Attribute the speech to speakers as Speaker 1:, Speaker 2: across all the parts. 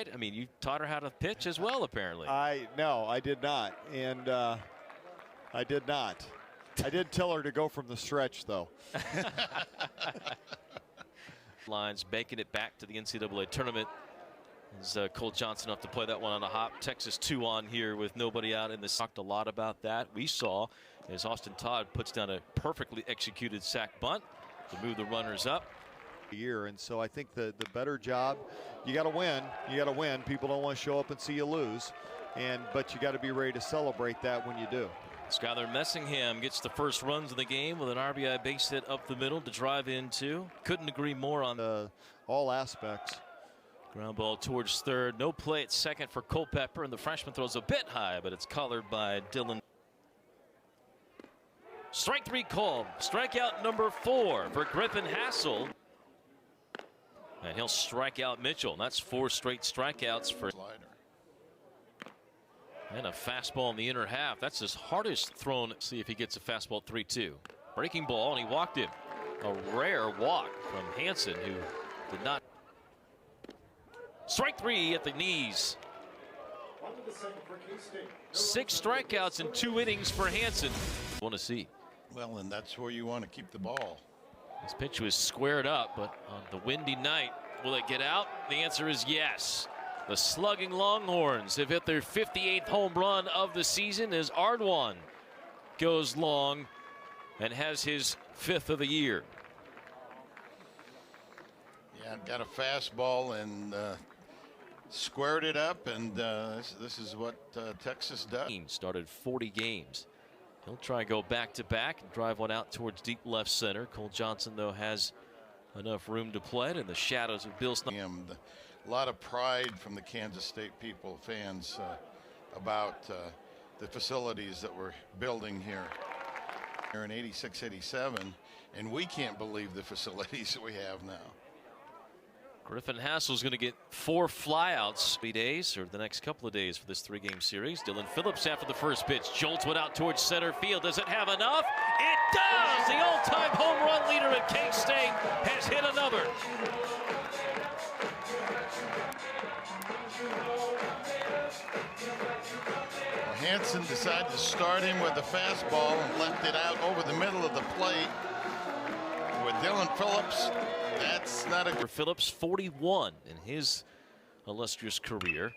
Speaker 1: right? I mean, you taught her how to pitch as well, apparently.
Speaker 2: No, I did not. And I did not. I did tell her to go from the stretch, though.
Speaker 1: Lines making it back to the NCAA tournament. Is Cole Johnson up to play that one on a hop. Texas 2 on here with nobody out in the. Talked a lot about that. We saw as Austin Todd puts down a perfectly executed sac bunt to move the runners up.
Speaker 2: Year, and so I think the better job, you got to win. You got to win. People don't want to show up and see you lose, but you got to be ready to celebrate that when you do.
Speaker 1: Skylar Messingham gets the first runs of the game with an RBI base hit up the middle to drive into. Couldn't agree more on
Speaker 2: all aspects.
Speaker 1: Ground ball towards third. No play at second for Culpepper, and the freshman throws a bit high, but it's collared by Dylan. Strike 3 called. Strikeout number 4 for Griffin Hassel. And he'll strike out Mitchell. That's 4 straight strikeouts for slider. And a fastball in the inner half. That's his hardest thrown. See if he gets a fastball 3-2. Breaking ball, and he walked him. A rare walk from Hansen, who did not. Strike 3 at the knees. 6 strikeouts in 2 innings for Hansen. Want to see.
Speaker 3: Well, and that's where you want to keep the ball.
Speaker 1: This pitch was squared up, but on the windy night, will it get out? The answer is yes. The slugging Longhorns have hit their 58th home run of the season as Ardwan goes long and has his 5th of the year.
Speaker 3: Yeah, got a fastball and squared it up, and this is what Texas does.
Speaker 1: Started 40 games. He'll try and go back-to-back and drive one out towards deep left center. Cole Johnson, though, has enough room to play it in the shadows of Bill Snyder.
Speaker 3: A lot of pride from the Kansas State fans, about the facilities that we're building here in 86, 87, and we can't believe the facilities that we have now.
Speaker 1: Griffin Hassel's going to get 4 flyouts 3 days, or the next couple of days for this 3-game series. Dylan Phillips after the first pitch jolts one out towards center field. Does it have enough? It does! The all-time home run leader at K-State has hit another.
Speaker 3: Hansen decided to start him with a fastball and left it out over the middle of the plate. With Dylan Phillips, that's not a
Speaker 1: good. Phillips, 41 in his illustrious career.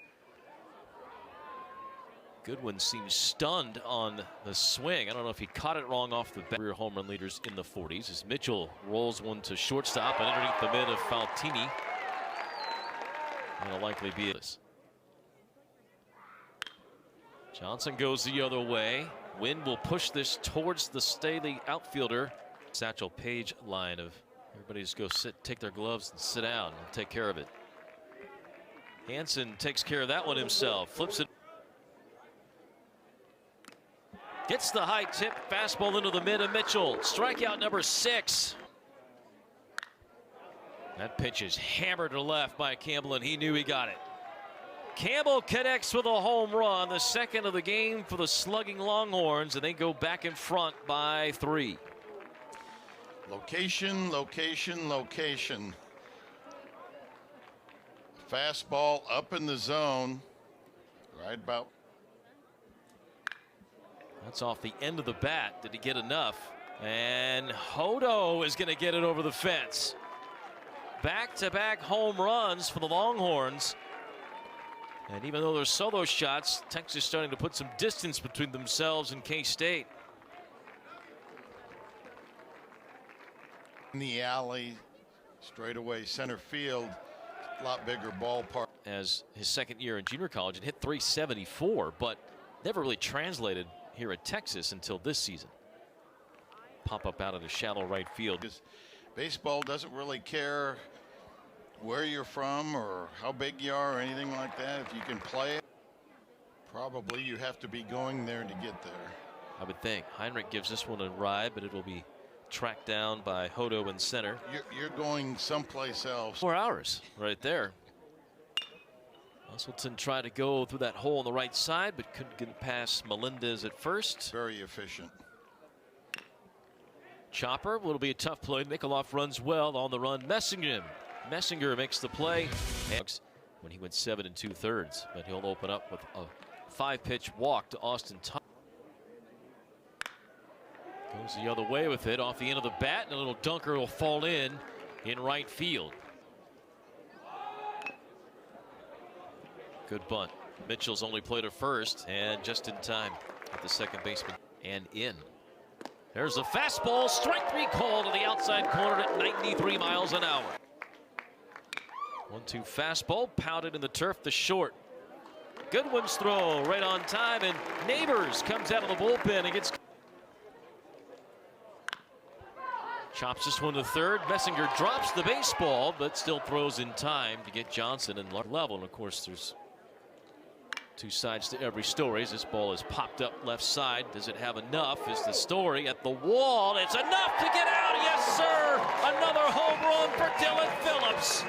Speaker 1: Goodwin seems stunned on the swing. I don't know if he caught it wrong off the bat. Career home run leaders in the 40s as Mitchell rolls one to shortstop and underneath the mid of Faltini. It'll likely be this. Johnson goes the other way. Wind will push this towards the Staley outfielder. Satchel Paige line of everybody just go sit, take their gloves and sit down and take care of it. Hansen takes care of that one himself. Flips it. Gets the high tip fastball into the mid of Mitchell. Strikeout number 6. That pitch is hammered to left by Campbell, and he knew he got it. Campbell connects with a home run, the second of the game for the slugging Longhorns, and they go back in front by 3.
Speaker 3: Location, location, location. Fastball up in the zone, right about.
Speaker 1: That's off the end of the bat. Did he get enough? And Hodo is going to get it over the fence. Back-to-back home runs for the Longhorns. And even though they're solo shots, Texas starting to put some distance between themselves and K-State.
Speaker 3: In the alley, straight away center field, a lot bigger ballpark.
Speaker 1: As his second year in junior college and hit .374, but never really translated here at Texas until this season. Pop up out of the shallow right field.
Speaker 3: Because baseball doesn't really care where you're from or how big you are or anything like that. If you can play it, probably you have to be going there to get there.
Speaker 1: I would think. Heinrich gives this one a ride, but it will be tracked down by Hodo in center.
Speaker 3: You're going someplace else.
Speaker 1: 4 hours right there. Musselton tried to go through that hole on the right side, but couldn't get past Melendez at first.
Speaker 3: Very efficient.
Speaker 1: Chopper will be a tough play. Mikaloff runs well on the run. Messinger makes the play. when he went 7 2/3. But he'll open up with a 5-pitch walk to Austin Thomas. Goes the other way with it off the end of the bat, and a little dunker will fall in right field. Good bunt. Mitchell's only played at first, and just in time at the second baseman and in. There's a fastball, strike 3 call to the outside corner at 93 miles an hour. 1-2 fastball, pounded in the turf to short. Goodwin's throw right on time, and Neighbors comes out of the bullpen and gets. Chops this one to third. Messinger drops the baseball, but still throws in time to get Johnson in level. And of course, there's 2 sides to every story. As this ball is popped up left side. Does it have enough? Is the story at the wall. It's enough to get out. Yes, sir. Another home run for Dylan Phillips.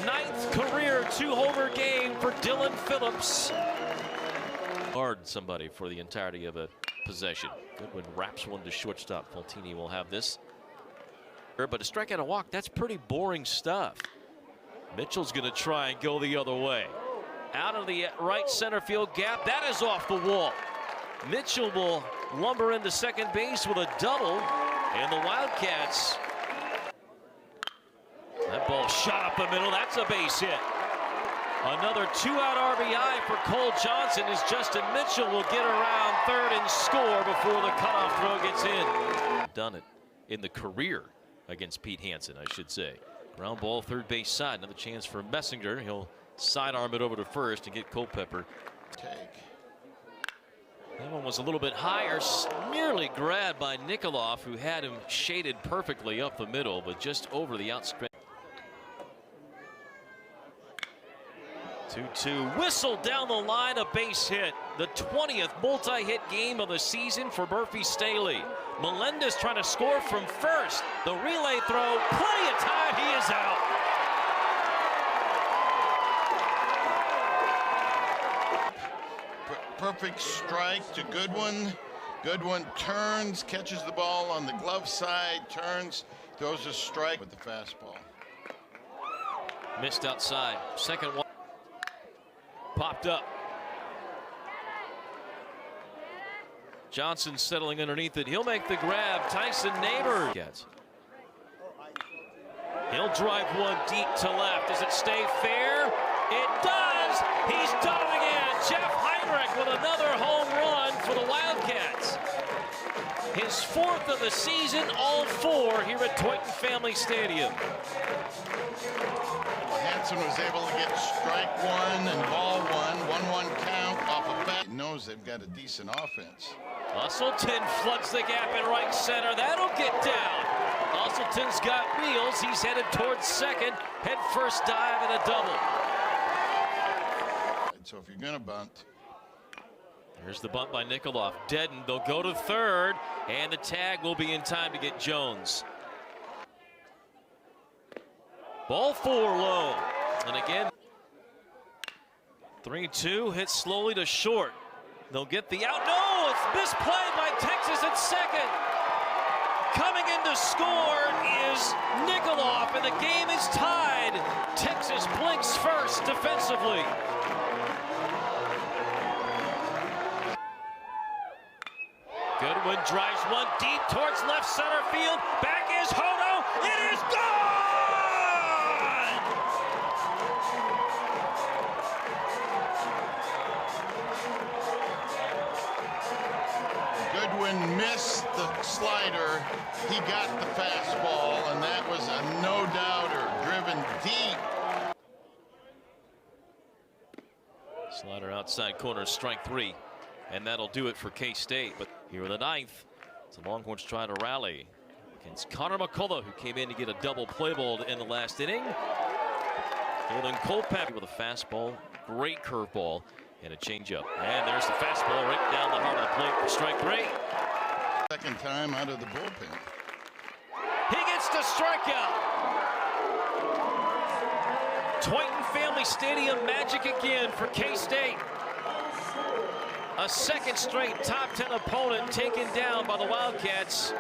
Speaker 1: Ninth career 2-homer game for Dylan Phillips. Guard somebody for the entirety of a possession. Goodwin wraps one to shortstop. Faltini will have this. But a strikeout, a walk, that's pretty boring stuff. Mitchell's going to try and go the other way. Out of the right center field gap. That is off the wall. Mitchell will lumber into second base with a double. And the Wildcats. That ball shot up the middle. That's a base hit. Another 2-out RBI for Cole Johnson as Justin Mitchell will get around third and score before the cutoff throw gets in. Done it in the career against Pete Hansen, I should say. Ground ball, third base side. Another chance for Messinger. He'll sidearm it over to first and get Culpepper. That one was a little bit higher, nearly grabbed by Nikolov, who had him shaded perfectly up the middle, but just over the outstretched. 2-2 whistle down the line, a base hit. The 20th multi-hit game of the season for Murphy Staley. Melendez trying to score from first. The relay throw, plenty of time, he is out.
Speaker 3: Perfect strike to Goodwin. Goodwin turns, catches the ball on the glove side, turns, throws a strike with the fastball.
Speaker 1: Missed outside. Second one. Popped up. Johnson settling underneath it. He'll make the grab. Tyson Neighbors gets. He'll drive one deep to left. Does it stay fair? It does. He's done it again. Jeff Heinrich with another home run for the Wildcats. His 4th of the season, all 4 here at Toyton Family Stadium.
Speaker 3: Hansen was able to get strike 1 and ball 1, 1-1 count off a bat. He knows they've got a decent offense.
Speaker 1: Usselton floods the gap in right center. That'll get down. Usselton's got wheels. He's headed towards second. Head first dive and a double.
Speaker 3: So if you're going to bunt.
Speaker 1: Here's the bunt by Nikolov. Deadened. They'll go to third, and the tag will be in time to get Jones. Ball 4 low. And again, 3-2 hit slowly to short. They'll get the out. No, it's misplayed by Texas at second. Coming in to score is Nikolov, and the game is tied. Texas blinks first defensively. Goodwin drives one deep towards left center field. Back is Hodo. It is gone!
Speaker 3: Goodwin missed the slider. He got the fastball, and that was a no-doubter, driven deep.
Speaker 1: Slider outside corner, strike 3. And that'll do it for K-State. But here in the 9th, the Longhorns try to rally against Connor McCullough, who came in to get a double play ball in the last inning. Holding Culpepper with a fastball, great curveball, and a changeup. And there's the fastball right down the heart of the plate for strike 3.
Speaker 3: Second time out of the bullpen.
Speaker 1: He gets the strikeout. Toyton Family Stadium magic again for K-State. A second straight top 10 opponent taken down by the Wildcats.